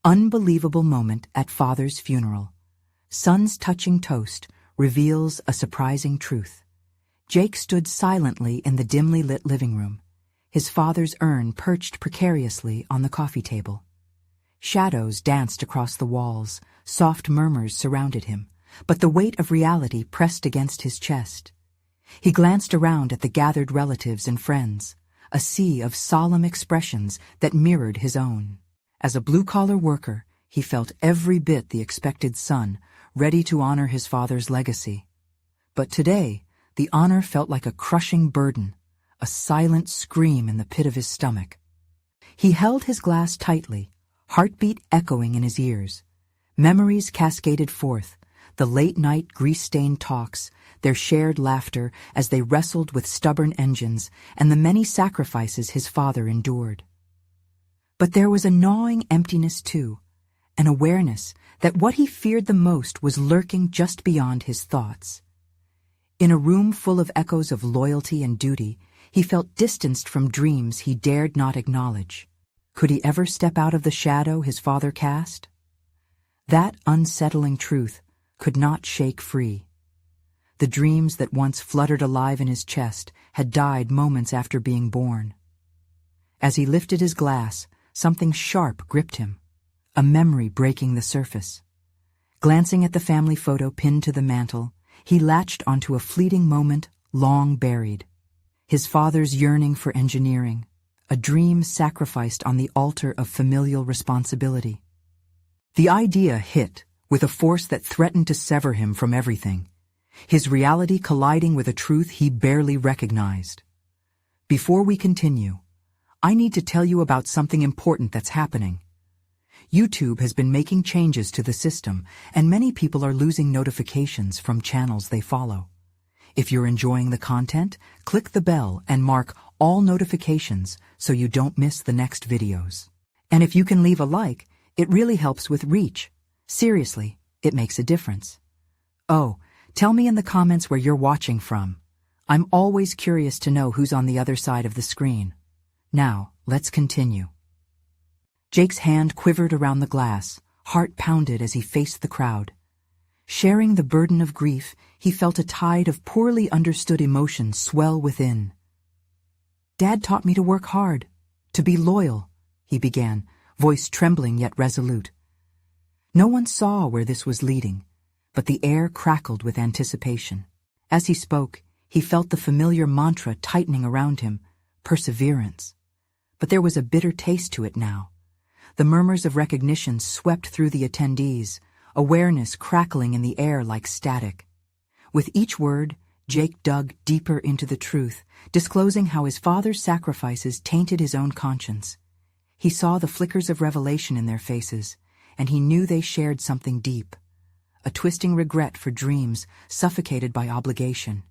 Unbelievable moment at father's funeral. Son's touching toast reveals a surprising truth. Jake stood silently in the dimly lit living room, his father's urn perched precariously on the coffee table. Shadows danced across the walls, soft murmurs surrounded him, but the weight of reality pressed against his chest. He glanced around at the gathered relatives and friends, a sea of solemn expressions that mirrored his own. As a blue-collar worker, he felt every bit the expected son, ready to honor his father's legacy. But today, the honor felt like a crushing burden, a silent scream in the pit of his stomach. He held his glass tightly, heartbeat echoing in his ears. Memories cascaded forth, the late-night grease-stained talks, their shared laughter as they wrestled with stubborn engines, and the many sacrifices his father endured. But there was a gnawing emptiness too, an awareness that what he feared the most was lurking just beyond his thoughts. In a room full of echoes of loyalty and duty, he felt distanced from dreams he dared not acknowledge. Could he ever step out of the shadow his father cast? That unsettling truth could not shake free. The dreams that once fluttered alive in his chest had died moments after being born. As he lifted his glass, something sharp gripped him, a memory breaking the surface. Glancing at the family photo pinned to the mantel, he latched onto a fleeting moment long buried. His father's yearning for engineering, a dream sacrificed on the altar of familial responsibility. The idea hit with a force that threatened to sever him from everything, his reality colliding with a truth he barely recognized. Before we continue, I need to tell you about something important that's happening. YouTube has been making changes to the system, and many people are losing notifications from channels they follow. If you're enjoying the content, click the bell and mark all notifications so you don't miss the next videos. And if you can leave a like, it really helps with reach. Seriously, it makes a difference. Oh, tell me in the comments where you're watching from. I'm always curious to know who's on the other side of the screen. Now, let's continue. Jake's hand quivered around the glass, heart pounded as he faced the crowd. Sharing the burden of grief, he felt a tide of poorly understood emotion swell within. "Dad taught me to work hard, to be loyal," he began, voice trembling yet resolute. No one saw where this was leading, but the air crackled with anticipation. As he spoke, he felt the familiar mantra tightening around him, perseverance. But there was a bitter taste to it now. The murmurs of recognition swept through the attendees, awareness crackling in the air like static. With each word, Jake dug deeper into the truth, disclosing how his father's sacrifices tainted his own conscience. He saw the flickers of revelation in their faces, and he knew they shared something deep, a twisting regret for dreams suffocated by obligation.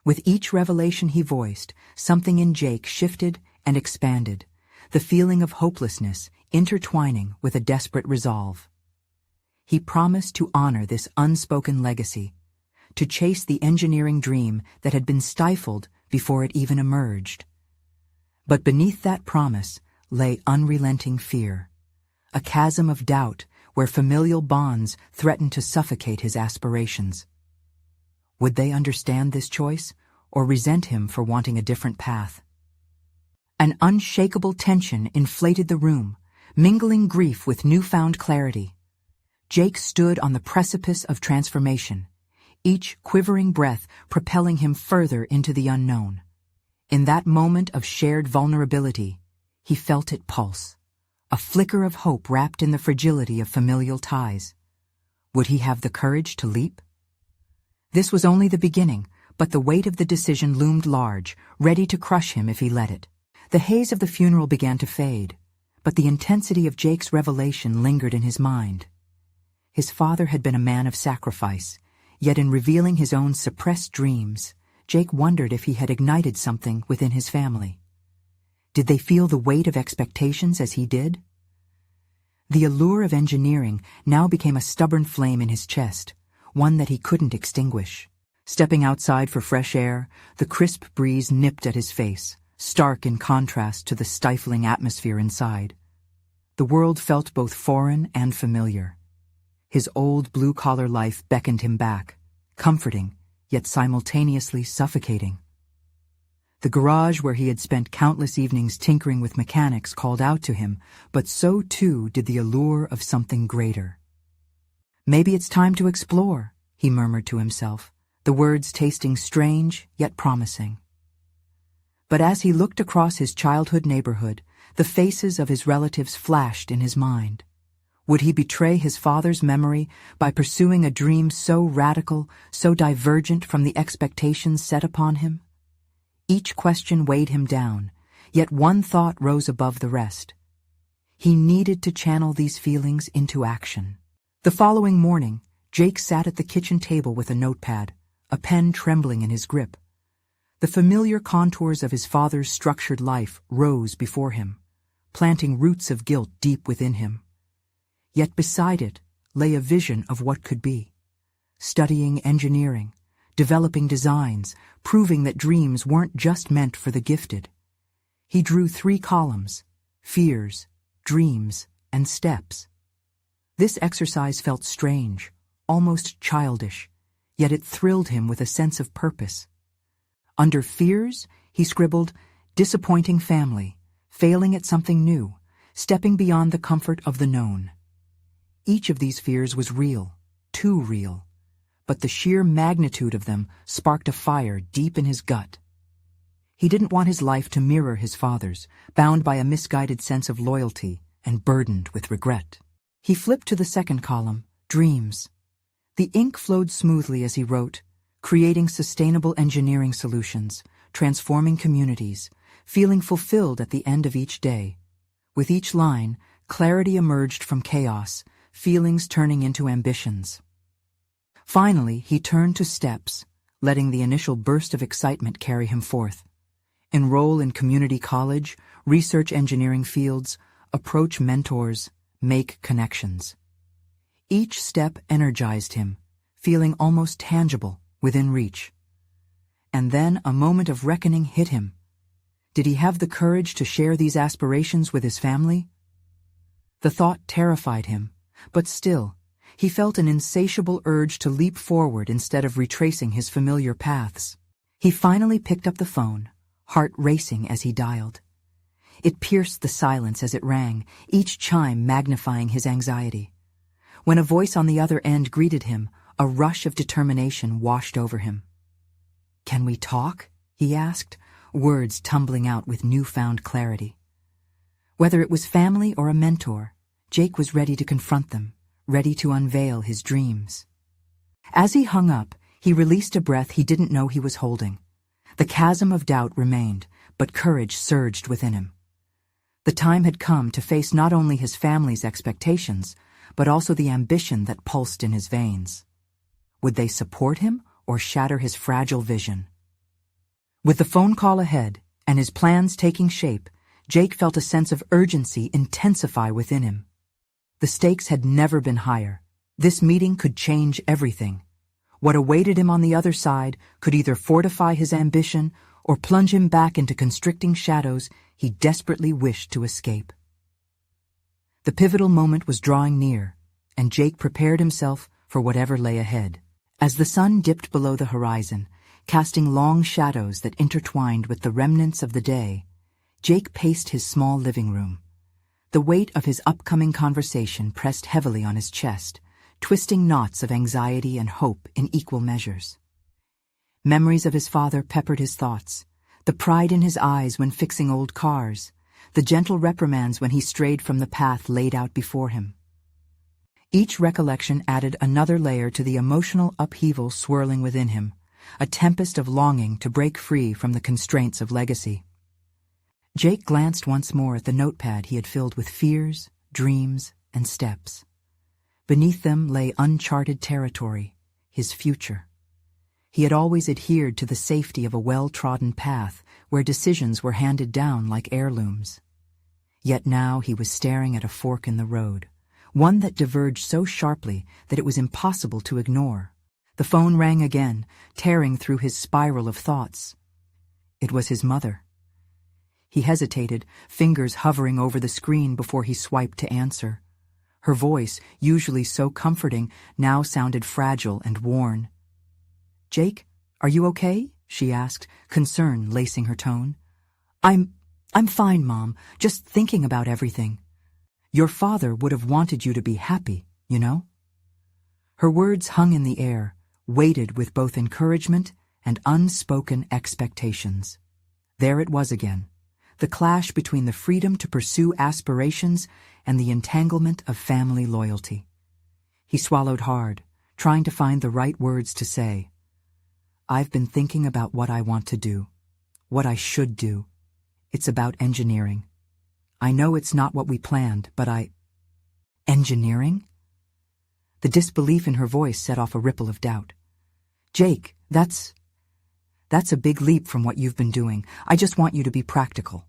With each revelation he voiced, something in Jake shifted and expanded, the feeling of hopelessness intertwining with a desperate resolve. He promised to honor this unspoken legacy, to chase the engineering dream that had been stifled before it even emerged. But beneath that promise lay unrelenting fear, a chasm of doubt where familial bonds threatened to suffocate his aspirations. Would they understand this choice, or resent him for wanting a different path? An unshakable tension inflated the room, mingling grief with newfound clarity. Jake stood on the precipice of transformation, each quivering breath propelling him further into the unknown. In that moment of shared vulnerability, he felt it pulse, a flicker of hope wrapped in the fragility of familial ties. Would he have the courage to leap? This was only the beginning, but the weight of the decision loomed large, ready to crush him if he let it. The haze of the funeral began to fade, but the intensity of Jake's revelation lingered in his mind. His father had been a man of sacrifice, yet in revealing his own suppressed dreams, Jake wondered if he had ignited something within his family. Did they feel the weight of expectations as he did? The allure of engineering now became a stubborn flame in his chest, one that he couldn't extinguish. Stepping outside for fresh air, the crisp breeze nipped at his face, stark in contrast to the stifling atmosphere inside. The world felt both foreign and familiar. His old blue-collar life beckoned him back, comforting, yet simultaneously suffocating. The garage where he had spent countless evenings tinkering with mechanics called out to him, but so too did the allure of something greater. "Maybe it's time to explore," he murmured to himself, the words tasting strange yet promising. But as he looked across his childhood neighborhood, the faces of his relatives flashed in his mind. Would he betray his father's memory by pursuing a dream so radical, so divergent from the expectations set upon him? Each question weighed him down, yet one thought rose above the rest. He needed to channel these feelings into action. The following morning, Jake sat at the kitchen table with a notepad, a pen trembling in his grip. The familiar contours of his father's structured life rose before him, planting roots of guilt deep within him. Yet beside it lay a vision of what could be. Studying engineering, developing designs, proving that dreams weren't just meant for the gifted. He drew 3 columns: fears, dreams, and steps. This exercise felt strange, almost childish, yet it thrilled him with a sense of purpose. Under fears, he scribbled, disappointing family, failing at something new, stepping beyond the comfort of the known. Each of these fears was real, too real, but the sheer magnitude of them sparked a fire deep in his gut. He didn't want his life to mirror his father's, bound by a misguided sense of loyalty and burdened with regret. He flipped to the second column, dreams. The ink flowed smoothly as he wrote, creating sustainable engineering solutions, transforming communities, feeling fulfilled at the end of each day. With each line, clarity emerged from chaos, feelings turning into ambitions. Finally, he turned to steps, letting the initial burst of excitement carry him forth. Enroll in community college, research engineering fields, approach mentors, make connections. Each step energized him, feeling almost tangible, within reach. And then a moment of reckoning hit him. Did he have the courage to share these aspirations with his family? The thought terrified him, but still, he felt an insatiable urge to leap forward instead of retracing his familiar paths. He finally picked up the phone, heart racing as he dialed. It pierced the silence as it rang, each chime magnifying his anxiety. When a voice on the other end greeted him, a rush of determination washed over him. "Can we talk?" he asked, words tumbling out with newfound clarity. Whether it was family or a mentor, Jake was ready to confront them, ready to unveil his dreams. As he hung up, he released a breath he didn't know he was holding. The chasm of doubt remained, but courage surged within him. The time had come to face not only his family's expectations, but also the ambition that pulsed in his veins. Would they support him or shatter his fragile vision? With the phone call ahead and his plans taking shape, Jake felt a sense of urgency intensify within him. The stakes had never been higher. This meeting could change everything. What awaited him on the other side could either fortify his ambition or plunge him back into constricting shadows he desperately wished to escape. The pivotal moment was drawing near, and Jake prepared himself for whatever lay ahead. As the sun dipped below the horizon, casting long shadows that intertwined with the remnants of the day, Jake paced his small living room. The weight of his upcoming conversation pressed heavily on his chest, twisting knots of anxiety and hope in equal measures. Memories of his father peppered his thoughts, the pride in his eyes when fixing old cars, the gentle reprimands when he strayed from the path laid out before him. Each recollection added another layer to the emotional upheaval swirling within him, a tempest of longing to break free from the constraints of legacy. Jake glanced once more at the notepad he had filled with fears, dreams, and steps. Beneath them lay uncharted territory, his future. He had always adhered to the safety of a well-trodden path where decisions were handed down like heirlooms. Yet now he was staring at a fork in the road, one that diverged so sharply that it was impossible to ignore. The phone rang again, tearing through his spiral of thoughts. It was his mother. He hesitated, fingers hovering over the screen before he swiped to answer. Her voice, usually so comforting, now sounded fragile and worn. "Jake, are you okay?" she asked, concern lacing her tone. I'm fine, Mom, just thinking about everything. Your father would have wanted you to be happy, you know?" Her words hung in the air, weighted with both encouragement and unspoken expectations. There it was again, the clash between the freedom to pursue aspirations and the entanglement of family loyalty. He swallowed hard, trying to find the right words to say. "I've been thinking about what I want to do, what I should do. It's about engineering. I know it's not what we planned, but Engineering?" The disbelief in her voice set off a ripple of doubt. "Jake, that's a big leap from what you've been doing. I just want you to be practical."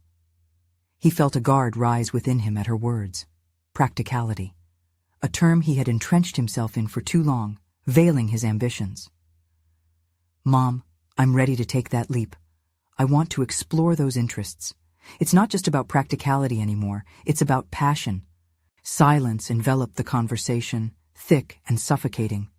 He felt a guard rise within him at her words. Practicality. A term he had entrenched himself in for too long, veiling his ambitions. "Mom, I'm ready to take that leap. I want to explore those interests. It's not just about practicality anymore, it's about passion." Silence enveloped the conversation, thick and suffocating.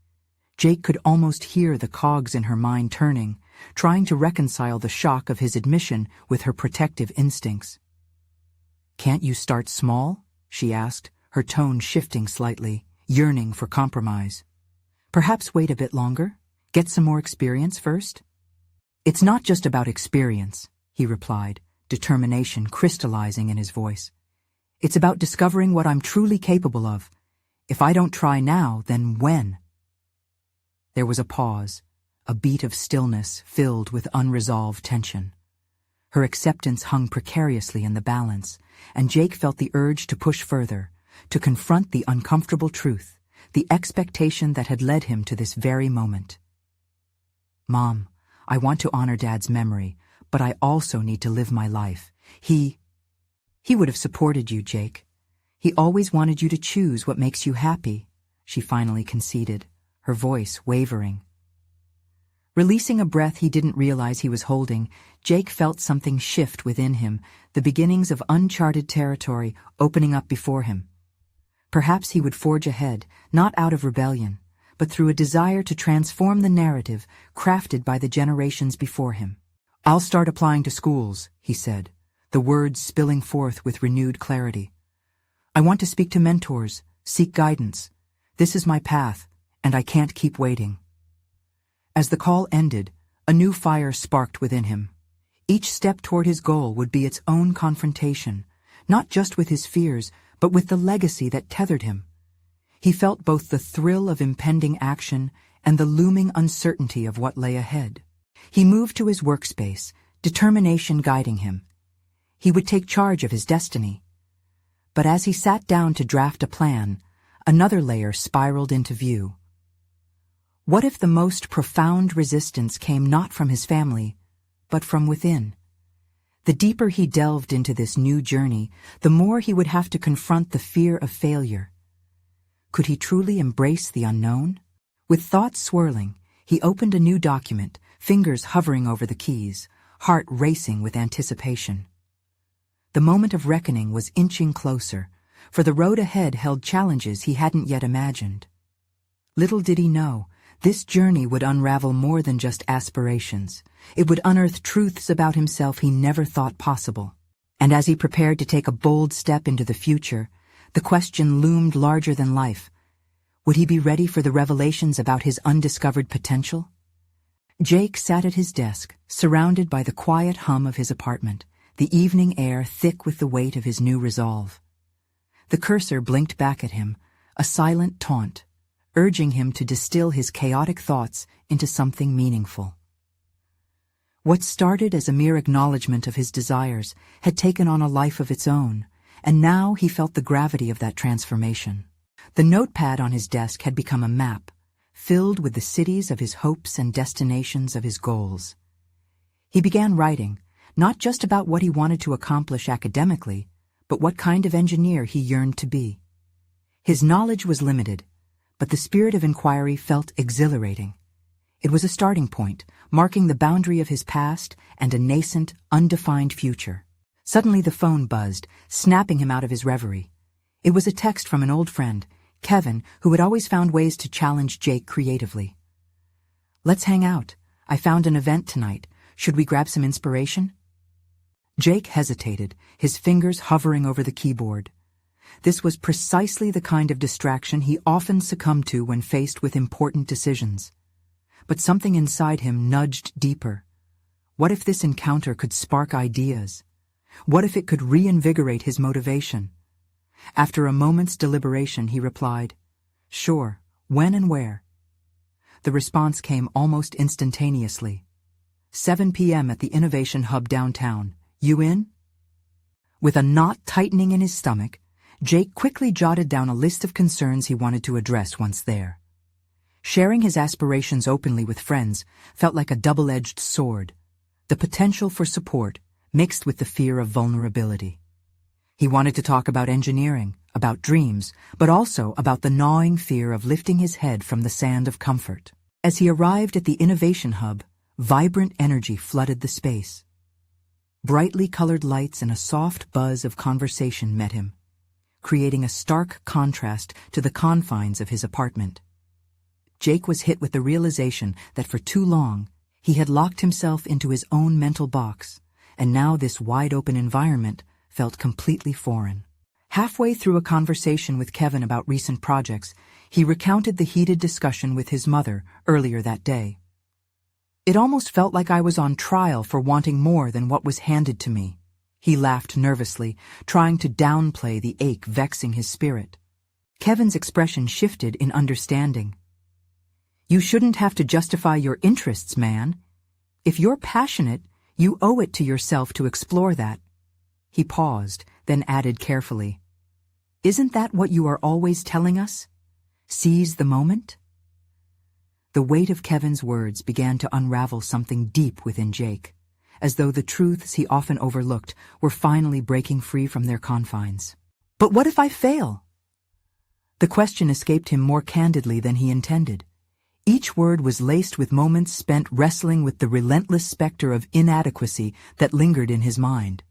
Jake could almost hear the cogs in her mind turning, trying to reconcile the shock of his admission with her protective instincts. "Can't you start small?" she asked, her tone shifting slightly, yearning for compromise. "Perhaps wait a bit longer? Get some more experience first?" "It's not just about experience," he replied, determination crystallizing in his voice. "It's about discovering what I'm truly capable of. If I don't try now, then when?" There was a pause, a beat of stillness filled with unresolved tension. Her acceptance hung precariously in the balance, and Jake felt the urge to push further, to confront the uncomfortable truth, the expectation that had led him to this very moment. "Mom, I want to honor Dad's memory, but I also need to live my life. He would have supported you, Jake. He always wanted you to choose what makes you happy," she finally conceded, her voice wavering. Releasing a breath he didn't realize he was holding, Jake felt something shift within him, the beginnings of uncharted territory opening up before him. Perhaps he would forge ahead, not out of rebellion, but through a desire to transform the narrative crafted by the generations before him. "I'll start applying to schools," he said, the words spilling forth with renewed clarity. "I want to speak to mentors, seek guidance. This is my path, and I can't keep waiting." As the call ended, a new fire sparked within him. Each step toward his goal would be its own confrontation, not just with his fears, but with the legacy that tethered him. He felt both the thrill of impending action and the looming uncertainty of what lay ahead. He moved to his workspace, determination guiding him. He would take charge of his destiny. But as he sat down to draft a plan, another layer spiraled into view. What if the most profound resistance came not from his family, but from within? The deeper he delved into this new journey, the more he would have to confront the fear of failure. Could he truly embrace the unknown? With thoughts swirling, he opened a new document, fingers hovering over the keys, heart racing with anticipation. The moment of reckoning was inching closer, for the road ahead held challenges he hadn't yet imagined. Little did he know, this journey would unravel more than just aspirations. It would unearth truths about himself he never thought possible. And as he prepared to take a bold step into the future, the question loomed larger than life. Would he be ready for the revelations about his undiscovered potential? Jake sat at his desk, surrounded by the quiet hum of his apartment, the evening air thick with the weight of his new resolve. The cursor blinked back at him, a silent taunt, urging him to distill his chaotic thoughts into something meaningful. What started as a mere acknowledgement of his desires had taken on a life of its own, and now he felt the gravity of that transformation. The notepad on his desk had become a map, filled with the cities of his hopes and destinations of his goals. He began writing, not just about what he wanted to accomplish academically, but what kind of engineer he yearned to be. His knowledge was limited, but the spirit of inquiry felt exhilarating. It was a starting point, marking the boundary of his past and a nascent, undefined future. Suddenly the phone buzzed, snapping him out of his reverie. It was a text from an old friend, Kevin, who had always found ways to challenge Jake creatively. "Let's hang out. I found an event tonight. Should we grab some inspiration?" Jake hesitated, his fingers hovering over the keyboard. This was precisely the kind of distraction he often succumbed to when faced with important decisions. But something inside him nudged deeper. What if this encounter could spark ideas? What if it could reinvigorate his motivation? After a moment's deliberation, he replied, "Sure, when and where?" The response came almost instantaneously. 7 p.m. at the Innovation Hub downtown. You in? With a knot tightening in his stomach, Jake quickly jotted down a list of concerns he wanted to address once there. Sharing his aspirations openly with friends felt like a double-edged sword, the potential for support mixed with the fear of vulnerability. He wanted to talk about engineering, about dreams, but also about the gnawing fear of lifting his head from the sand of comfort. As he arrived at the Innovation Hub, vibrant energy flooded the space. Brightly colored lights and a soft buzz of conversation met him, creating a stark contrast to the confines of his apartment. Jake was hit with the realization that for too long he had locked himself into his own mental box, and now this wide-open environment felt completely foreign. Halfway through a conversation with Kevin about recent projects, he recounted the heated discussion with his mother earlier that day. "It almost felt like I was on trial for wanting more than what was handed to me." He laughed nervously, trying to downplay the ache vexing his spirit. Kevin's expression shifted in understanding. "You shouldn't have to justify your interests, man. If you're passionate, you owe it to yourself to explore that." He paused, then added carefully, "Isn't that what you are always telling us? Seize the moment?" The weight of Kevin's words began to unravel something deep within Jake, as though the truths he often overlooked were finally breaking free from their confines. "But what if I fail?" The question escaped him more candidly than he intended. Each word was laced with moments spent wrestling with the relentless specter of inadequacy that lingered in his mind.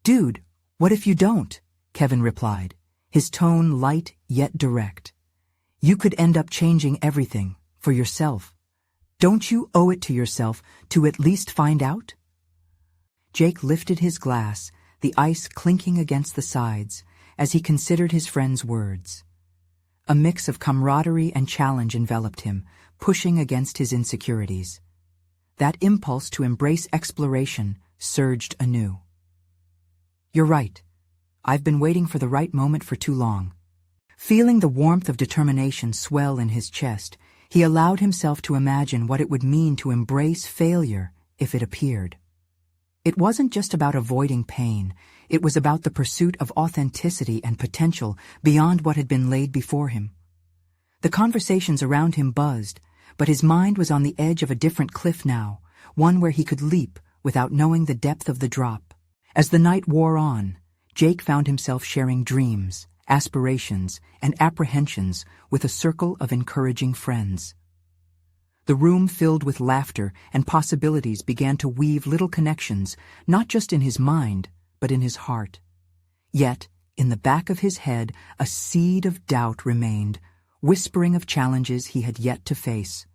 "Dude, what if you don't?" Kevin replied, his tone light yet direct. "You could end up changing everything, for yourself. Don't you owe it to yourself to at least find out?" Jake lifted his glass, the ice clinking against the sides, as he considered his friend's words. A mix of camaraderie and challenge enveloped him, pushing against his insecurities. That impulse to embrace exploration surged anew. "You're right. I've been waiting for the right moment for too long." Feeling the warmth of determination swell in his chest, he allowed himself to imagine what it would mean to embrace failure if it appeared. It wasn't just about avoiding pain, it was about the pursuit of authenticity and potential beyond what had been laid before him. The conversations around him buzzed, but his mind was on the edge of a different cliff now, one where he could leap without knowing the depth of the drop. As the night wore on, Jake found himself sharing dreams, aspirations, and apprehensions with a circle of encouraging friends. The room filled with laughter and possibilities began to weave little connections, not just in his mind, but in his heart. Yet, in the back of his head, a seed of doubt remained, whispering of challenges he had yet to face.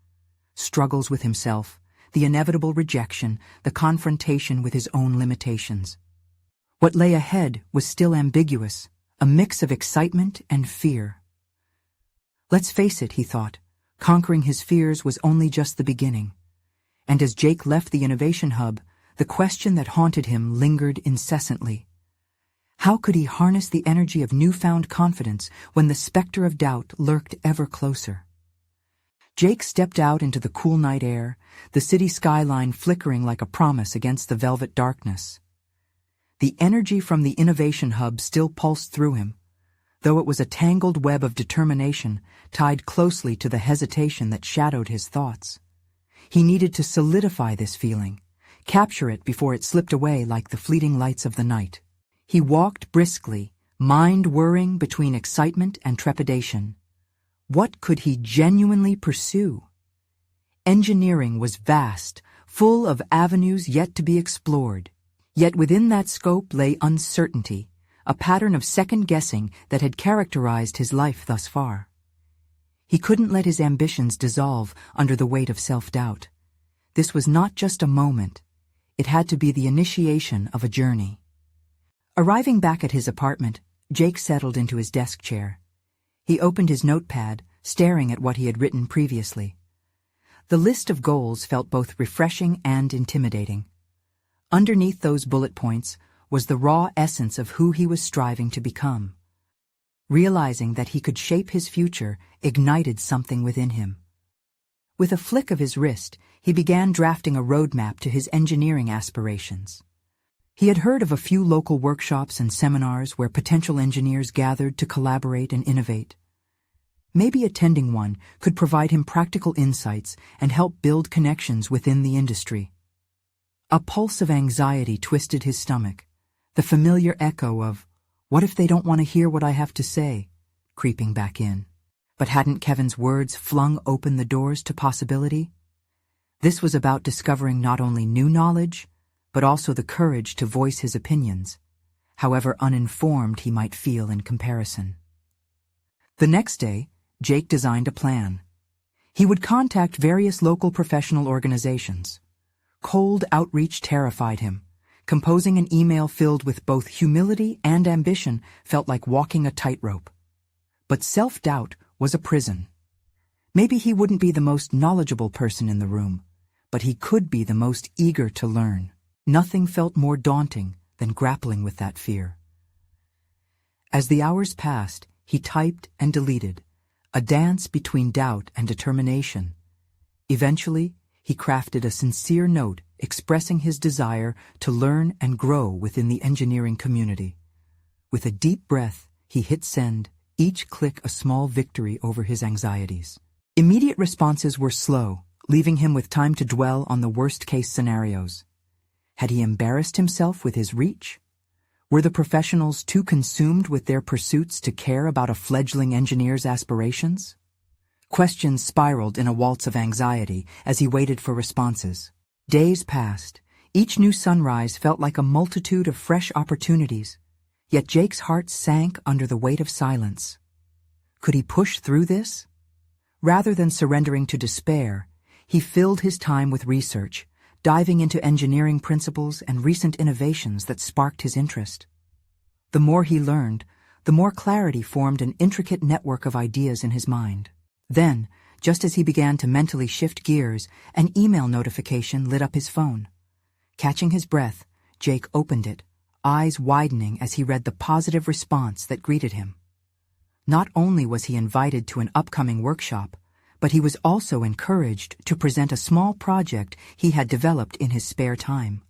Struggles with himself, the inevitable rejection, the confrontation with his own limitations. What lay ahead was still ambiguous, a mix of excitement and fear. Let's face it, he thought, conquering his fears was only just the beginning. And as Jake left the Innovation Hub, the question that haunted him lingered incessantly. How could he harness the energy of newfound confidence when the specter of doubt lurked ever closer? Jake stepped out into the cool night air, the city skyline flickering like a promise against the velvet darkness. The energy from the Innovation Hub still pulsed through him, though it was a tangled web of determination tied closely to the hesitation that shadowed his thoughts. He needed to solidify this feeling, capture it before it slipped away like the fleeting lights of the night. He walked briskly, mind whirring between excitement and trepidation. What could he genuinely pursue? Engineering was vast, full of avenues yet to be explored. Yet within that scope lay uncertainty, a pattern of second-guessing that had characterized his life thus far. He couldn't let his ambitions dissolve under the weight of self-doubt. This was not just a moment. It had to be the initiation of a journey. Arriving back at his apartment, Jake settled into his desk chair. He opened his notepad, staring at what he had written previously. The list of goals felt both refreshing and intimidating. Underneath those bullet points was the raw essence of who he was striving to become. Realizing that he could shape his future ignited something within him. With a flick of his wrist, he began drafting a roadmap to his engineering aspirations. He had heard of a few local workshops and seminars where potential engineers gathered to collaborate and innovate. Maybe attending one could provide him practical insights and help build connections within the industry. A pulse of anxiety twisted his stomach, the familiar echo of, "What if they don't want to hear what I have to say?" creeping back in. But hadn't Kevin's words flung open the doors to possibility? This was about discovering not only new knowledge, but also the courage to voice his opinions, however uninformed he might feel in comparison. The next day, Jake designed a plan. He would contact various local professional organizations. Cold outreach terrified him. Composing an email filled with both humility and ambition felt like walking a tightrope. But self-doubt was a prison. Maybe he wouldn't be the most knowledgeable person in the room, but he could be the most eager to learn. Nothing felt more daunting than grappling with that fear. As the hours passed, he typed and deleted, a dance between doubt and determination. Eventually, he crafted a sincere note expressing his desire to learn and grow within the engineering community. With a deep breath, he hit send, each click a small victory over his anxieties. Immediate responses were slow, leaving him with time to dwell on the worst-case scenarios. Had he embarrassed himself with his reach? Were the professionals too consumed with their pursuits to care about a fledgling engineer's aspirations? Questions spiraled in a waltz of anxiety as he waited for responses. Days passed. Each new sunrise felt like a multitude of fresh opportunities, yet Jake's heart sank under the weight of silence. Could he push through this? Rather than surrendering to despair, he filled his time with research, diving into engineering principles and recent innovations that sparked his interest. The more he learned, the more clarity formed an intricate network of ideas in his mind. Then, just as he began to mentally shift gears, an email notification lit up his phone. Catching his breath, Jake opened it, eyes widening as he read the positive response that greeted him. Not only was he invited to an upcoming workshop, but he was also encouraged to present a small project he had developed in his spare time.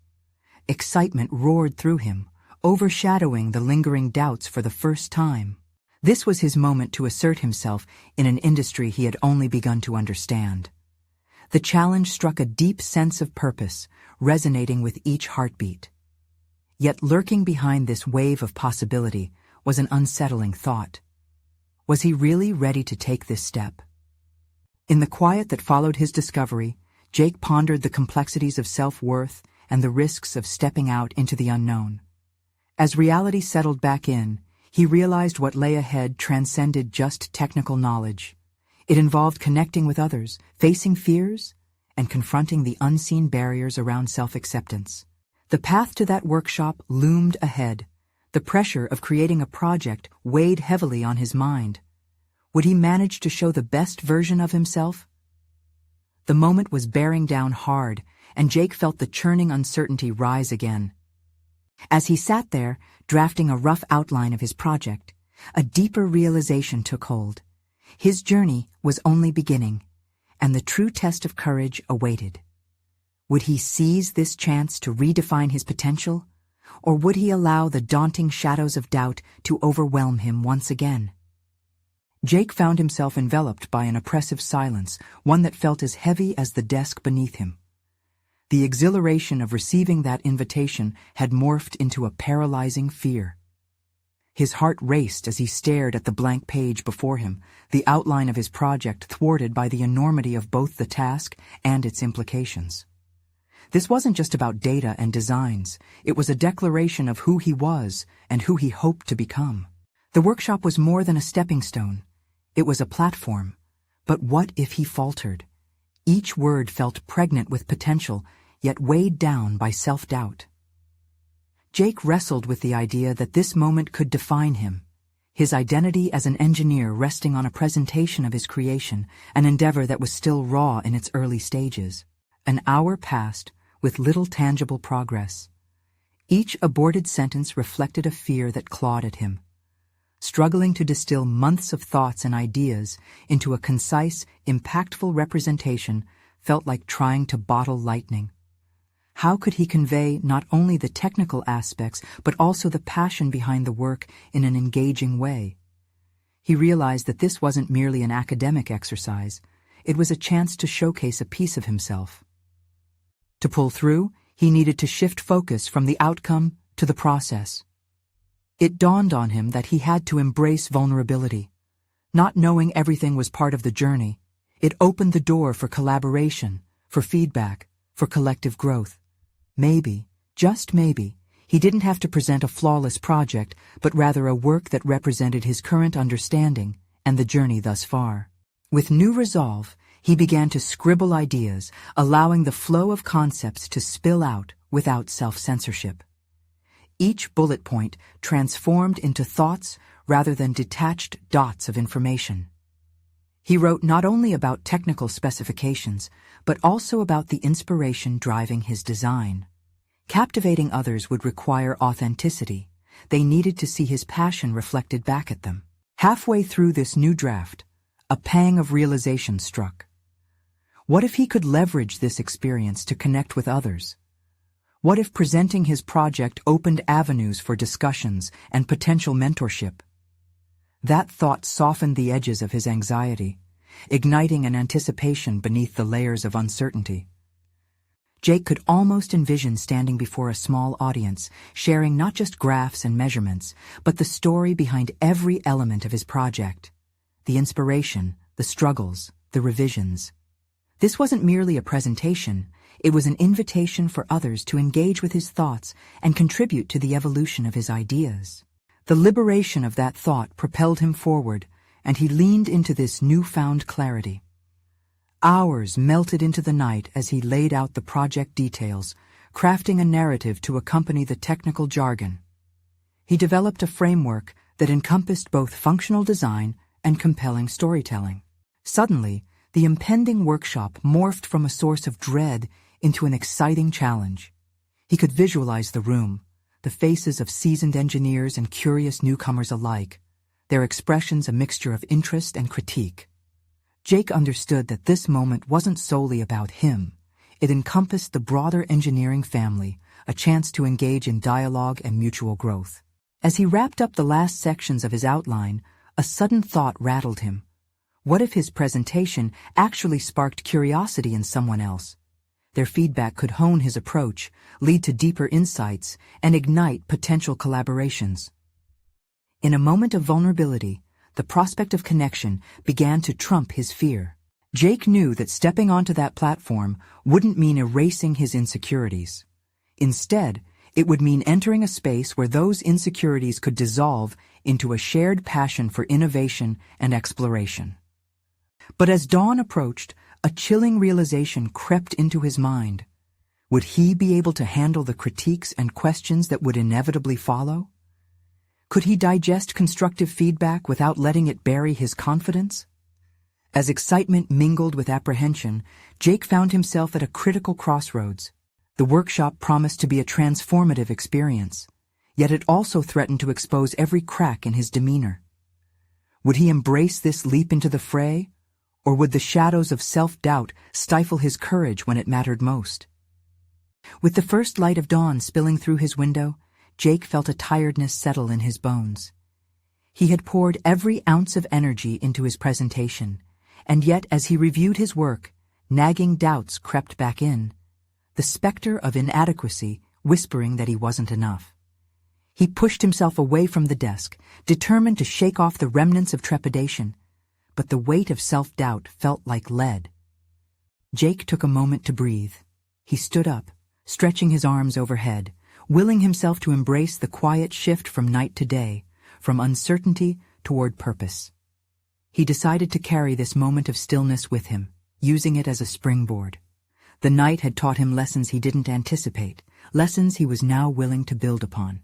Excitement roared through him, overshadowing the lingering doubts for the first time. This was his moment to assert himself in an industry he had only begun to understand. The challenge struck a deep sense of purpose, resonating with each heartbeat. Yet lurking behind this wave of possibility was an unsettling thought. Was he really ready to take this step? In the quiet that followed his discovery, Jake pondered the complexities of self-worth and the risks of stepping out into the unknown. As reality settled back in, he realized what lay ahead transcended just technical knowledge. It involved connecting with others, facing fears, and confronting the unseen barriers around self-acceptance. The path to that workshop loomed ahead. The pressure of creating a project weighed heavily on his mind. Would he manage to show the best version of himself? The moment was bearing down hard, and Jake felt the churning uncertainty rise again. As he sat there, drafting a rough outline of his project, a deeper realization took hold. His journey was only beginning, and the true test of courage awaited. Would he seize this chance to redefine his potential, or would he allow the daunting shadows of doubt to overwhelm him once again? Jake found himself enveloped by an oppressive silence, one that felt as heavy as the desk beneath him. The exhilaration of receiving that invitation had morphed into a paralyzing fear. His heart raced as he stared at the blank page before him, the outline of his project thwarted by the enormity of both the task and its implications. This wasn't just about data and designs. It was a declaration of who he was and who he hoped to become. The workshop was more than a stepping stone. It was a platform. But what if he faltered? Each word felt pregnant with potential, yet weighed down by self-doubt. Jake wrestled with the idea that this moment could define him, his identity as an engineer resting on a presentation of his creation, an endeavor that was still raw in its early stages. An hour passed, with little tangible progress. Each aborted sentence reflected a fear that clawed at him. Struggling to distill months of thoughts and ideas into a concise, impactful representation felt like trying to bottle lightning. How could he convey not only the technical aspects, but also the passion behind the work in an engaging way? He realized that this wasn't merely an academic exercise. It was a chance to showcase a piece of himself. To pull through, he needed to shift focus from the outcome to the process. It dawned on him that he had to embrace vulnerability. Not knowing everything was part of the journey, it opened the door for collaboration, for feedback, for collective growth. Maybe, just maybe, he didn't have to present a flawless project, but rather a work that represented his current understanding and the journey thus far. With new resolve, he began to scribble ideas, allowing the flow of concepts to spill out without self-censorship. Each bullet point transformed into thoughts rather than detached dots of information. He wrote not only about technical specifications, but also about the inspiration driving his design. Captivating others would require authenticity. They needed to see his passion reflected back at them. Halfway through this new draft, a pang of realization struck. What if he could leverage this experience to connect with others? What if presenting his project opened avenues for discussions and potential mentorship? That thought softened the edges of his anxiety, igniting an anticipation beneath the layers of uncertainty. Jake could almost envision standing before a small audience, sharing not just graphs and measurements, but the story behind every element of his project. The inspiration, the struggles, the revisions. This wasn't merely a presentation. It was an invitation for others to engage with his thoughts and contribute to the evolution of his ideas. The liberation of that thought propelled him forward, and he leaned into this newfound clarity. Hours melted into the night as he laid out the project details, crafting a narrative to accompany the technical jargon. He developed a framework that encompassed both functional design and compelling storytelling. Suddenly, the impending workshop morphed from a source of dread into an exciting challenge. He could visualize the room, the faces of seasoned engineers and curious newcomers alike, their expressions a mixture of interest and critique. Jake understood that this moment wasn't solely about him. It encompassed the broader engineering family, a chance to engage in dialogue and mutual growth. As he wrapped up the last sections of his outline, a sudden thought rattled him. What if his presentation actually sparked curiosity in someone else? Their feedback could hone his approach, lead to deeper insights, and ignite potential collaborations. In a moment of vulnerability, the prospect of connection began to trump his fear. Jake knew that stepping onto that platform wouldn't mean erasing his insecurities. Instead, it would mean entering a space where those insecurities could dissolve into a shared passion for innovation and exploration. But as dawn approached, a chilling realization crept into his mind. Would he be able to handle the critiques and questions that would inevitably follow? Could he digest constructive feedback without letting it bury his confidence? As excitement mingled with apprehension, Jake found himself at a critical crossroads. The workshop promised to be a transformative experience, yet it also threatened to expose every crack in his demeanor. Would he embrace this leap into the fray? Or would the shadows of self-doubt stifle his courage when it mattered most? With the first light of dawn spilling through his window, Jake felt a tiredness settle in his bones. He had poured every ounce of energy into his presentation, and yet as he reviewed his work, nagging doubts crept back in, the specter of inadequacy whispering that he wasn't enough. He pushed himself away from the desk, determined to shake off the remnants of trepidation, but the weight of self-doubt felt like lead. Jake took a moment to breathe. He stood up, stretching his arms overhead, willing himself to embrace the quiet shift from night to day, from uncertainty toward purpose. He decided to carry this moment of stillness with him, using it as a springboard. The night had taught him lessons he didn't anticipate, lessons he was now willing to build upon.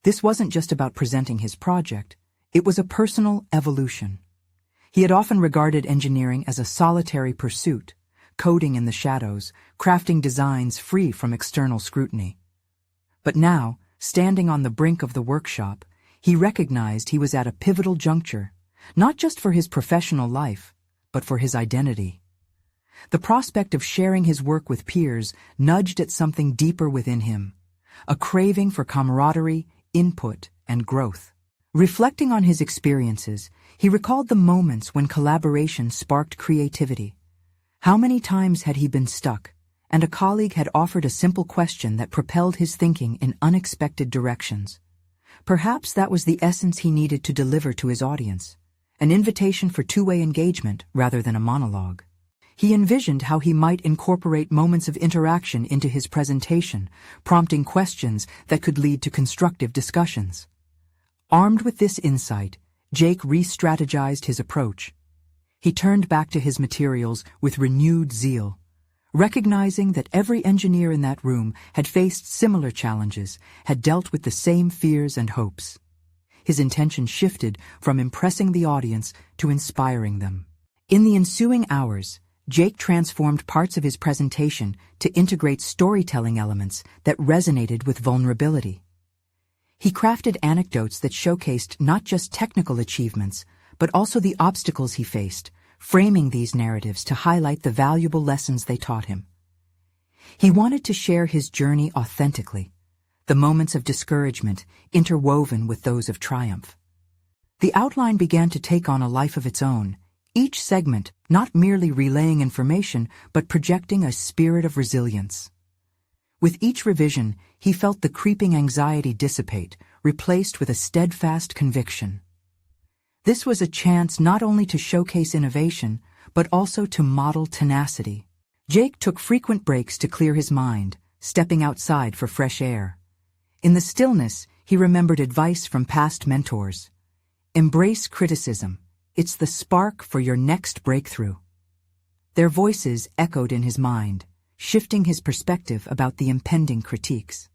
This wasn't just about presenting his project, it was a personal evolution. He had often regarded engineering as a solitary pursuit, coding in the shadows, crafting designs free from external scrutiny. But now, standing on the brink of the workshop, he recognized he was at a pivotal juncture, not just for his professional life, but for his identity. The prospect of sharing his work with peers nudged at something deeper within him, a craving for camaraderie, input, and growth. Reflecting on his experiences, he recalled the moments when collaboration sparked creativity. How many times had he been stuck, and a colleague had offered a simple question that propelled his thinking in unexpected directions? Perhaps that was the essence he needed to deliver to his audience, an invitation for two-way engagement rather than a monologue. He envisioned how he might incorporate moments of interaction into his presentation, prompting questions that could lead to constructive discussions. Armed with this insight, Jake re-strategized his approach. He turned back to his materials with renewed zeal, recognizing that every engineer in that room had faced similar challenges, had dealt with the same fears and hopes. His intention shifted from impressing the audience to inspiring them. In the ensuing hours, Jake transformed parts of his presentation to integrate storytelling elements that resonated with vulnerability. He crafted anecdotes that showcased not just technical achievements, but also the obstacles he faced, framing these narratives to highlight the valuable lessons they taught him. He wanted to share his journey authentically, the moments of discouragement interwoven with those of triumph. The outline began to take on a life of its own, each segment not merely relaying information but projecting a spirit of resilience. With each revision, he felt the creeping anxiety dissipate, replaced with a steadfast conviction. This was a chance not only to showcase innovation, but also to model tenacity. Jake took frequent breaks to clear his mind, stepping outside for fresh air. In the stillness, he remembered advice from past mentors. Embrace criticism. It's the spark for your next breakthrough. Their voices echoed in his mind, shifting his perspective about the impending critiques.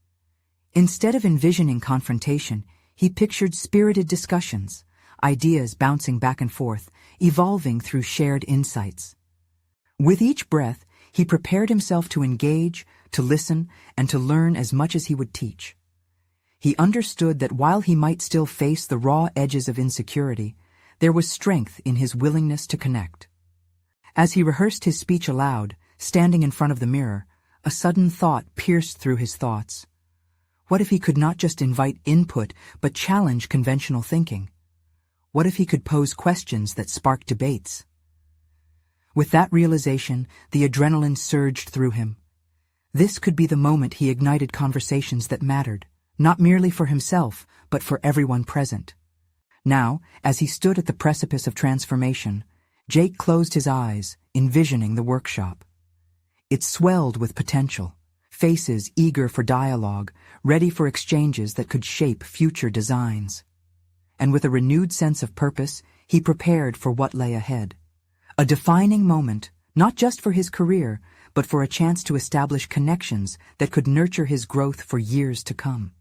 Instead of envisioning confrontation, he pictured spirited discussions, ideas bouncing back and forth, evolving through shared insights. With each breath, he prepared himself to engage, to listen, and to learn as much as he would teach. He understood that while he might still face the raw edges of insecurity, there was strength in his willingness to connect. As he rehearsed his speech aloud, standing in front of the mirror, a sudden thought pierced through his thoughts. What if he could not just invite input, but challenge conventional thinking? What if he could pose questions that sparked debates? With that realization, the adrenaline surged through him. This could be the moment he ignited conversations that mattered, not merely for himself, but for everyone present. Now, as he stood at the precipice of transformation, Jake closed his eyes, envisioning the workshop. It swelled with potential, faces eager for dialogue, ready for exchanges that could shape future designs. And with a renewed sense of purpose, he prepared for what lay ahead. A defining moment, not just for his career, but for a chance to establish connections that could nurture his growth for years to come.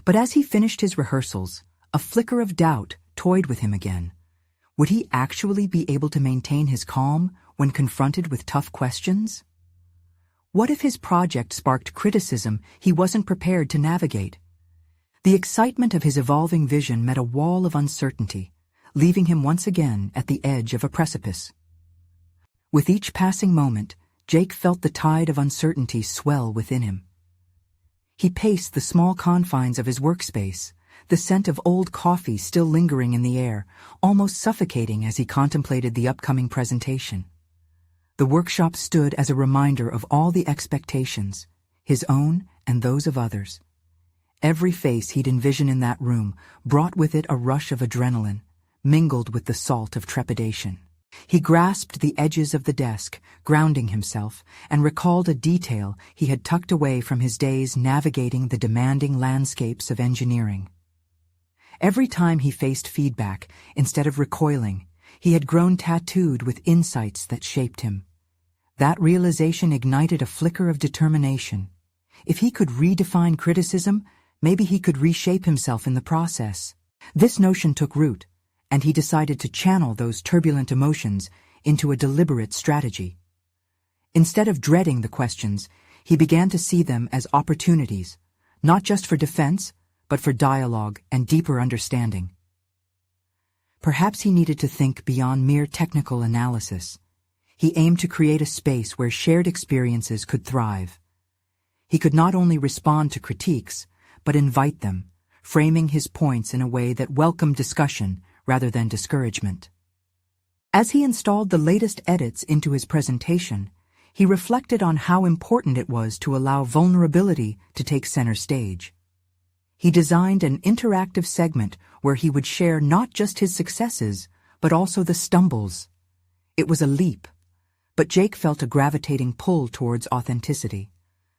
But as he finished his rehearsals, a flicker of doubt toyed with him again. Would he actually be able to maintain his calm when confronted with tough questions? What if his project sparked criticism he wasn't prepared to navigate? The excitement of his evolving vision met a wall of uncertainty, leaving him once again at the edge of a precipice. With each passing moment, Jake felt the tide of uncertainty swell within him. He paced the small confines of his workspace, the scent of old coffee still lingering in the air, almost suffocating as he contemplated the upcoming presentation. The workshop stood as a reminder of all the expectations, his own and those of others. Every face he'd envisioned in that room brought with it a rush of adrenaline, mingled with the salt of trepidation. He grasped the edges of the desk, grounding himself, and recalled a detail he had tucked away from his days navigating the demanding landscapes of engineering. Every time he faced feedback, instead of recoiling, he had grown tattooed with insights that shaped him. That realization ignited a flicker of determination. If he could redefine criticism, maybe he could reshape himself in the process. This notion took root, and he decided to channel those turbulent emotions into a deliberate strategy. Instead of dreading the questions, he began to see them as opportunities, not just for defense, but for dialogue and deeper understanding. Perhaps he needed to think beyond mere technical analysis. He aimed to create a space where shared experiences could thrive. He could not only respond to critiques, but invite them, framing his points in a way that welcomed discussion rather than discouragement. As he installed the latest edits into his presentation, he reflected on how important it was to allow vulnerability to take center stage. He designed an interactive segment where he would share not just his successes, but also the stumbles. It was a leap, but Jake felt a gravitating pull towards authenticity,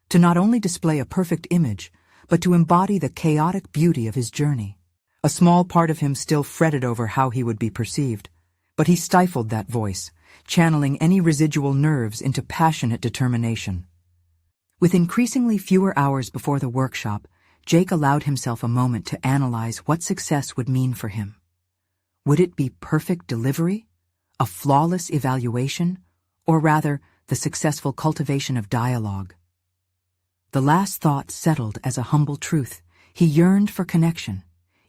to not only display a perfect image, but to embody the chaotic beauty of his journey. A small part of him still fretted over how he would be perceived, but he stifled that voice, channeling any residual nerves into passionate determination. With increasingly fewer hours before the workshop, Jake allowed himself a moment to analyze what success would mean for him. Would it be perfect delivery, a flawless evaluation, or rather, the successful cultivation of dialogue? The last thought settled as a humble truth. He yearned for connection.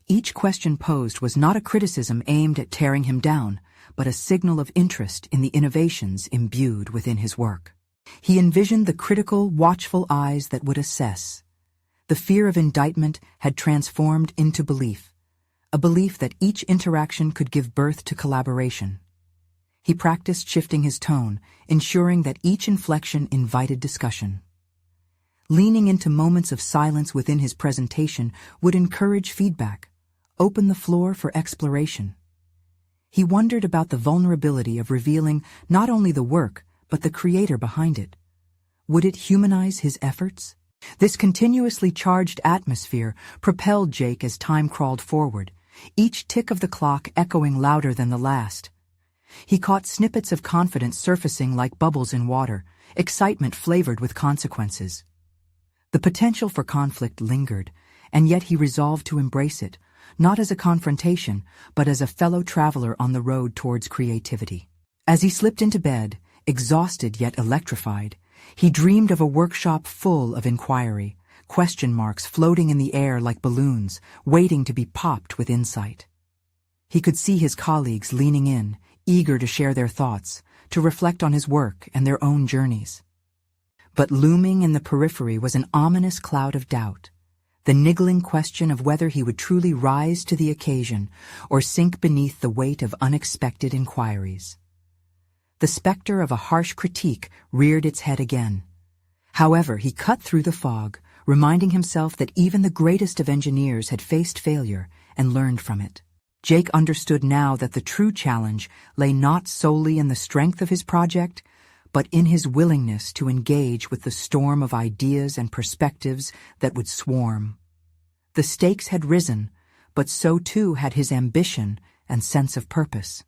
Each question posed was not a criticism aimed at tearing him down, but a signal of interest in the innovations imbued within his work. He envisioned the critical, watchful eyes that would assess. The fear of indictment had transformed into belief, a belief that each interaction could give birth to collaboration. He practiced shifting his tone, ensuring that each inflection invited discussion. Leaning into moments of silence within his presentation would encourage feedback, open the floor for exploration. He wondered about the vulnerability of revealing not only the work, but the creator behind it. Would it humanize his efforts? This continuously charged atmosphere propelled Jake as time crawled forward, each tick of the clock echoing louder than the last. He caught snippets of confidence surfacing like bubbles in water, excitement flavored with consequences. The potential for conflict lingered, and yet he resolved to embrace it, not as a confrontation, but as a fellow traveler on the road towards creativity. As he slipped into bed, exhausted yet electrified, he dreamed of a workshop full of inquiry, question marks floating in the air like balloons, waiting to be popped with insight. He could see his colleagues leaning in, eager to share their thoughts, to reflect on his work and their own journeys. But looming in the periphery was an ominous cloud of doubt, the niggling question of whether he would truly rise to the occasion or sink beneath the weight of unexpected inquiries. The specter of a harsh critique reared its head again. However, he cut through the fog, reminding himself that even the greatest of engineers had faced failure and learned from it. Jake understood now that the true challenge lay not solely in the strength of his project, but in his willingness to engage with the storm of ideas and perspectives that would swarm. The stakes had risen, but so too had his ambition and sense of purpose.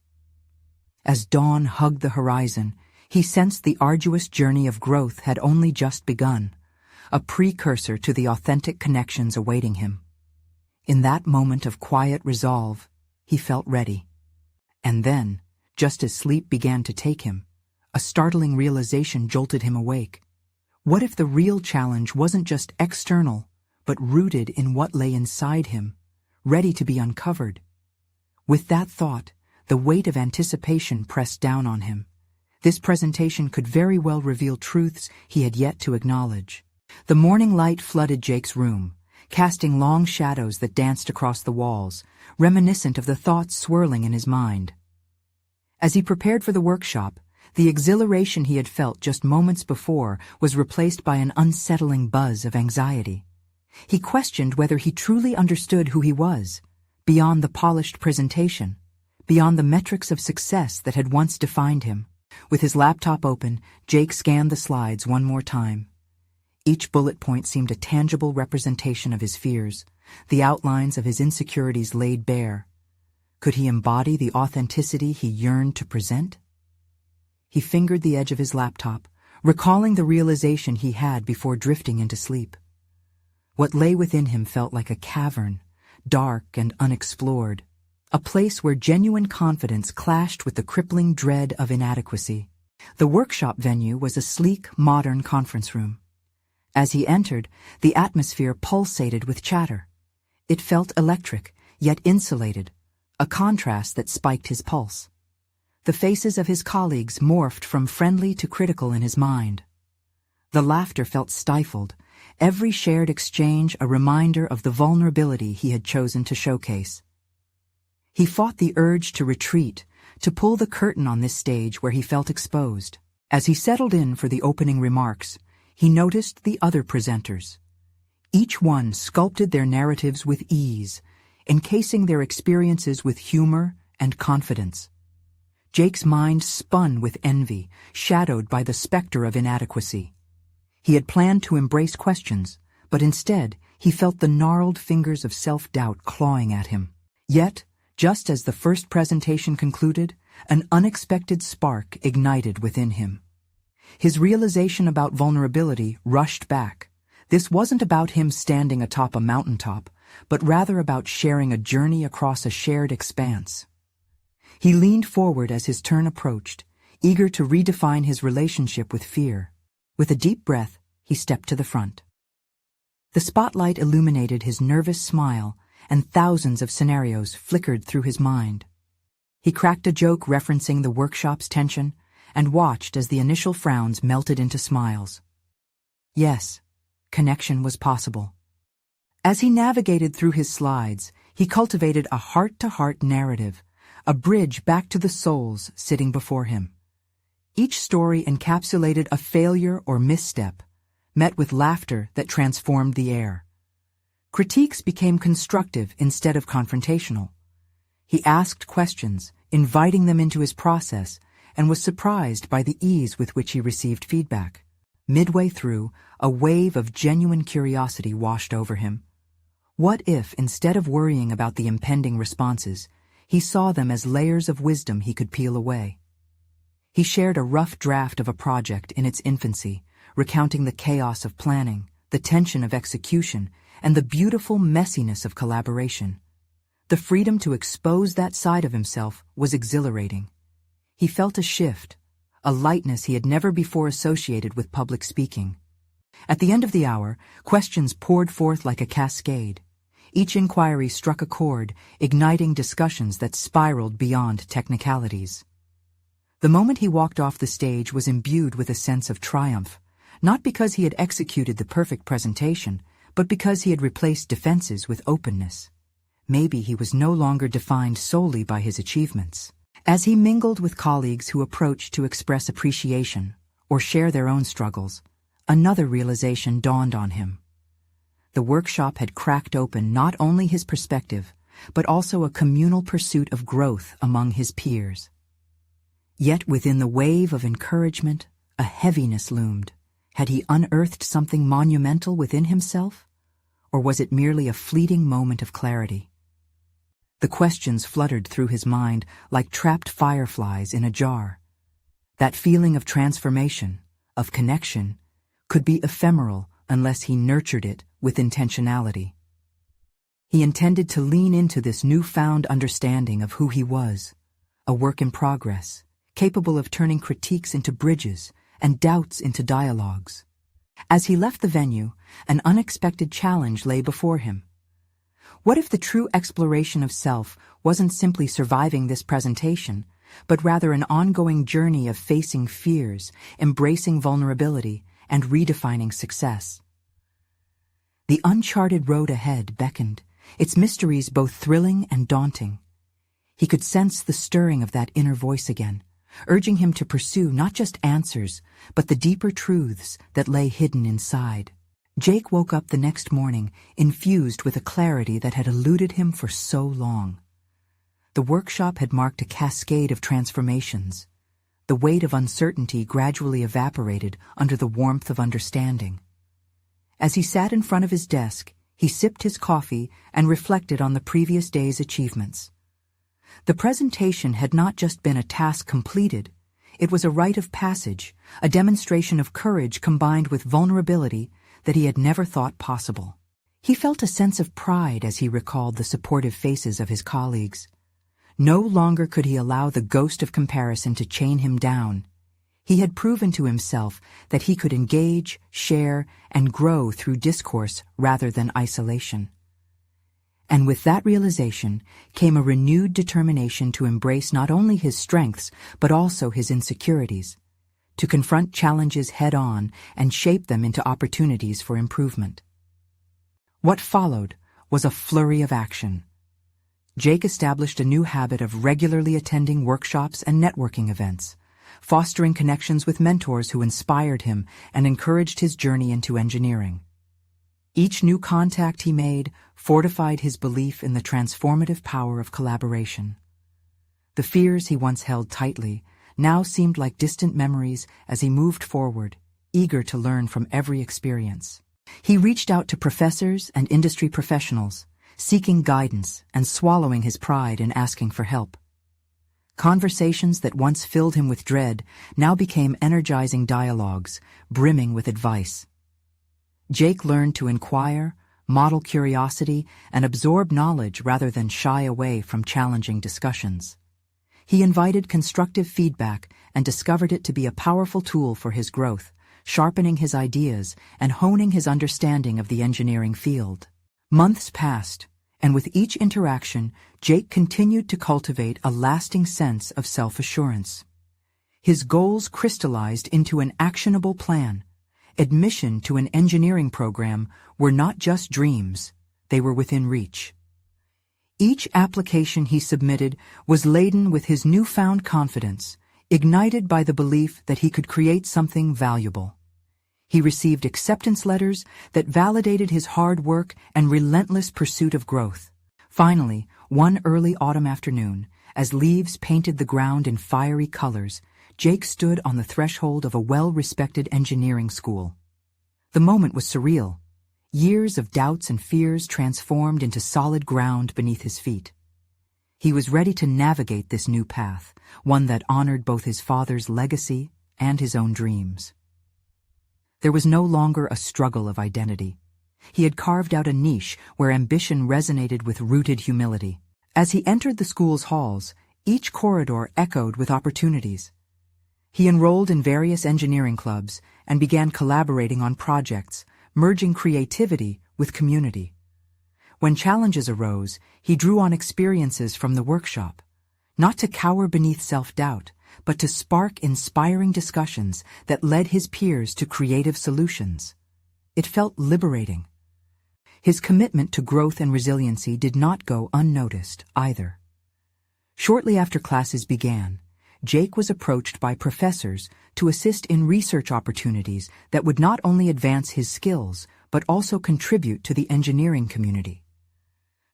As dawn hugged the horizon, he sensed the arduous journey of growth had only just begun, a precursor to the authentic connections awaiting him. In that moment of quiet resolve, he felt ready. And then, just as sleep began to take him, a startling realization jolted him awake. What if the real challenge wasn't just external, but rooted in what lay inside him, ready to be uncovered? With that thought, the weight of anticipation pressed down on him. This presentation could very well reveal truths he had yet to acknowledge. The morning light flooded Jake's room, casting long shadows that danced across the walls, reminiscent of the thoughts swirling in his mind. As he prepared for the workshop, the exhilaration he had felt just moments before was replaced by an unsettling buzz of anxiety. He questioned whether he truly understood who he was, beyond the polished presentation, beyond the metrics of success that had once defined him. With his laptop open, Jake scanned the slides one more time. Each bullet point seemed a tangible representation of his fears, the outlines of his insecurities laid bare. Could he embody the authenticity he yearned to present? He fingered the edge of his laptop, recalling the realization he had before drifting into sleep. What lay within him felt like a cavern, dark and unexplored, a place where genuine confidence clashed with the crippling dread of inadequacy. The workshop venue was a sleek, modern conference room. As he entered, the atmosphere pulsated with chatter. It felt electric, yet insulated, a contrast that spiked his pulse. The faces of his colleagues morphed from friendly to critical in his mind. The laughter felt stifled, every shared exchange a reminder of the vulnerability he had chosen to showcase. He fought the urge to retreat, to pull the curtain on this stage where he felt exposed. As he settled in for the opening remarks, he noticed the other presenters. Each one sculpted their narratives with ease, encasing their experiences with humor and confidence. Jake's mind spun with envy, shadowed by the specter of inadequacy. He had planned to embrace questions, but instead he felt the gnarled fingers of self-doubt clawing at him. Yet, just as the first presentation concluded, an unexpected spark ignited within him. His realization about vulnerability rushed back. This wasn't about him standing atop a mountaintop, but rather about sharing a journey across a shared expanse. He leaned forward as his turn approached, eager to redefine his relationship with fear. With a deep breath, he stepped to the front. The spotlight illuminated his nervous smile, and thousands of scenarios flickered through his mind. He cracked a joke referencing the workshop's tension, and watched as the initial frowns melted into smiles. Yes, connection was possible. As he navigated through his slides, he cultivated a heart-to-heart narrative, a bridge back to the souls sitting before him. Each story encapsulated a failure or misstep, met with laughter that transformed the air. Critiques became constructive instead of confrontational. He asked questions, inviting them into his process, and was surprised by the ease with which he received feedback. Midway through, a wave of genuine curiosity washed over him. What if, instead of worrying about the impending responses, he saw them as layers of wisdom he could peel away? He shared a rough draft of a project in its infancy, recounting the chaos of planning, the tension of execution, and the beautiful messiness of collaboration. The freedom to expose that side of himself was exhilarating. He felt a shift, a lightness he had never before associated with public speaking. At the end of the hour, questions poured forth like a cascade. Each inquiry struck a chord, igniting discussions that spiraled beyond technicalities. The moment he walked off the stage was imbued with a sense of triumph, not because he had executed the perfect presentation, but because he had replaced defenses with openness. Maybe he was no longer defined solely by his achievements. As he mingled with colleagues who approached to express appreciation or share their own struggles, another realization dawned on him. The workshop had cracked open not only his perspective, but also a communal pursuit of growth among his peers. Yet within the wave of encouragement, a heaviness loomed. Had he unearthed something monumental within himself? Or was it merely a fleeting moment of clarity? The questions fluttered through his mind like trapped fireflies in a jar. That feeling of transformation, of connection, could be ephemeral unless he nurtured it with intentionality. He intended to lean into this newfound understanding of who he was, a work in progress, capable of turning critiques into bridges and doubts into dialogues. As he left the venue, an unexpected challenge lay before him. What if the true exploration of self wasn't simply surviving this presentation, but rather an ongoing journey of facing fears, embracing vulnerability, and redefining success? The uncharted road ahead beckoned, its mysteries both thrilling and daunting. He could sense the stirring of that inner voice again, urging him to pursue not just answers, but the deeper truths that lay hidden inside. Jake woke up the next morning, infused with a clarity that had eluded him for so long. The workshop had marked a cascade of transformations. The weight of uncertainty gradually evaporated under the warmth of understanding. As he sat in front of his desk, he sipped his coffee and reflected on the previous day's achievements. The presentation had not just been a task completed, it was a rite of passage, a demonstration of courage combined with vulnerability that he had never thought possible. He felt a sense of pride as he recalled the supportive faces of his colleagues. No longer could he allow the ghost of comparison to chain him down. He had proven to himself that he could engage, share, and grow through discourse rather than isolation. And with that realization came a renewed determination to embrace not only his strengths but also his insecurities, to confront challenges head-on and shape them into opportunities for improvement. What followed was a flurry of action. Jake established a new habit of regularly attending workshops and networking events, fostering connections with mentors who inspired him and encouraged his journey into engineering. Each new contact he made fortified his belief in the transformative power of collaboration. The fears he once held tightly now seemed like distant memories as he moved forward, eager to learn from every experience. He reached out to professors and industry professionals, seeking guidance and swallowing his pride in asking for help. Conversations that once filled him with dread now became energizing dialogues, brimming with advice. Jake learned to inquire, model curiosity, and absorb knowledge rather than shy away from challenging discussions. He invited constructive feedback and discovered it to be a powerful tool for his growth, sharpening his ideas and honing his understanding of the engineering field. Months passed, and with each interaction, Jake continued to cultivate a lasting sense of self-assurance. His goals crystallized into an actionable plan. Admission to an engineering program were not just dreams, they were within reach. Each application he submitted was laden with his newfound confidence, ignited by the belief that he could create something valuable. He received acceptance letters that validated his hard work and relentless pursuit of growth. Finally, one early autumn afternoon, as leaves painted the ground in fiery colors, Jake stood on the threshold of a well-respected engineering school. The moment was surreal. Years of doubts and fears transformed into solid ground beneath his feet. He was ready to navigate this new path, one that honored both his father's legacy and his own dreams. There was no longer a struggle of identity. He had carved out a niche where ambition resonated with rooted humility. As he entered the school's halls, each corridor echoed with opportunities. He enrolled in various engineering clubs and began collaborating on projects, merging creativity with community. When challenges arose, he drew on experiences from the workshop, not to cower beneath self-doubt, but to spark inspiring discussions that led his peers to creative solutions. It felt liberating. His commitment to growth and resiliency did not go unnoticed either. Shortly after classes began, Jake was approached by professors to assist in research opportunities that would not only advance his skills, but also contribute to the engineering community.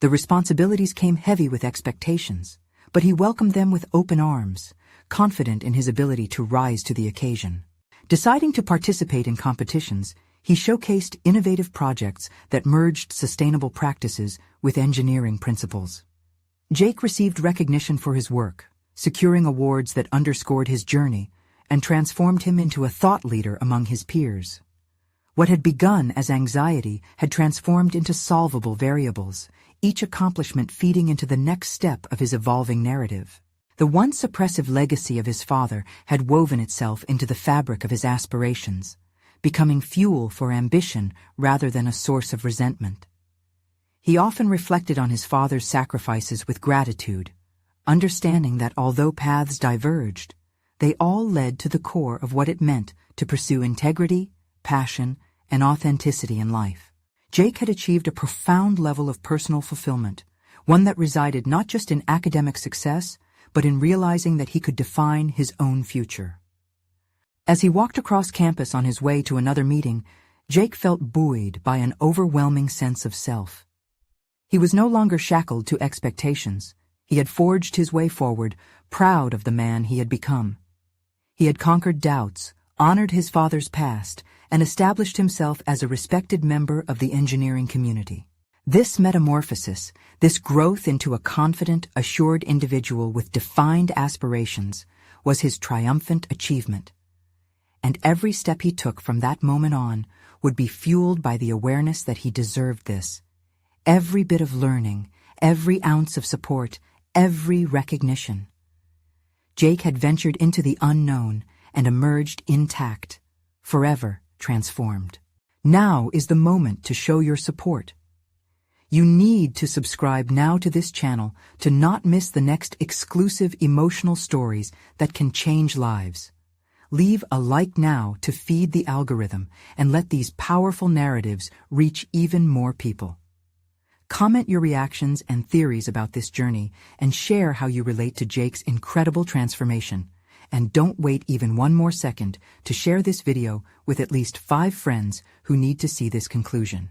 The responsibilities came heavy with expectations, but he welcomed them with open arms, confident in his ability to rise to the occasion. Deciding to participate in competitions, he showcased innovative projects that merged sustainable practices with engineering principles. Jake received recognition for his work, securing awards that underscored his journey and transformed him into a thought leader among his peers. What had begun as anxiety had transformed into solvable variables, each accomplishment feeding into the next step of his evolving narrative. The once oppressive legacy of his father had woven itself into the fabric of his aspirations, becoming fuel for ambition rather than a source of resentment. He often reflected on his father's sacrifices with gratitude, understanding that although paths diverged, they all led to the core of what it meant to pursue integrity, passion, and authenticity in life. Jake had achieved a profound level of personal fulfillment, one that resided not just in academic success, but in realizing that he could define his own future. As he walked across campus on his way to another meeting, Jake felt buoyed by an overwhelming sense of self. He was no longer shackled to expectations. He had forged his way forward, proud of the man he had become. He had conquered doubts, honored his father's past, and established himself as a respected member of the engineering community. This metamorphosis, this growth into a confident, assured individual with defined aspirations, was his triumphant achievement. And every step he took from that moment on would be fueled by the awareness that he deserved this. Every bit of learning, every ounce of support, every recognition. Jake had ventured into the unknown and emerged intact, forever transformed. Now is the moment to show your support. You need to subscribe now to this channel to not miss the next exclusive emotional stories that can change lives. Leave a like now to feed the algorithm and let these powerful narratives reach even more people. Comment your reactions and theories about this journey and share how you relate to Jake's incredible transformation. And don't wait even one more second to share this video with at least 5 friends who need to see this conclusion.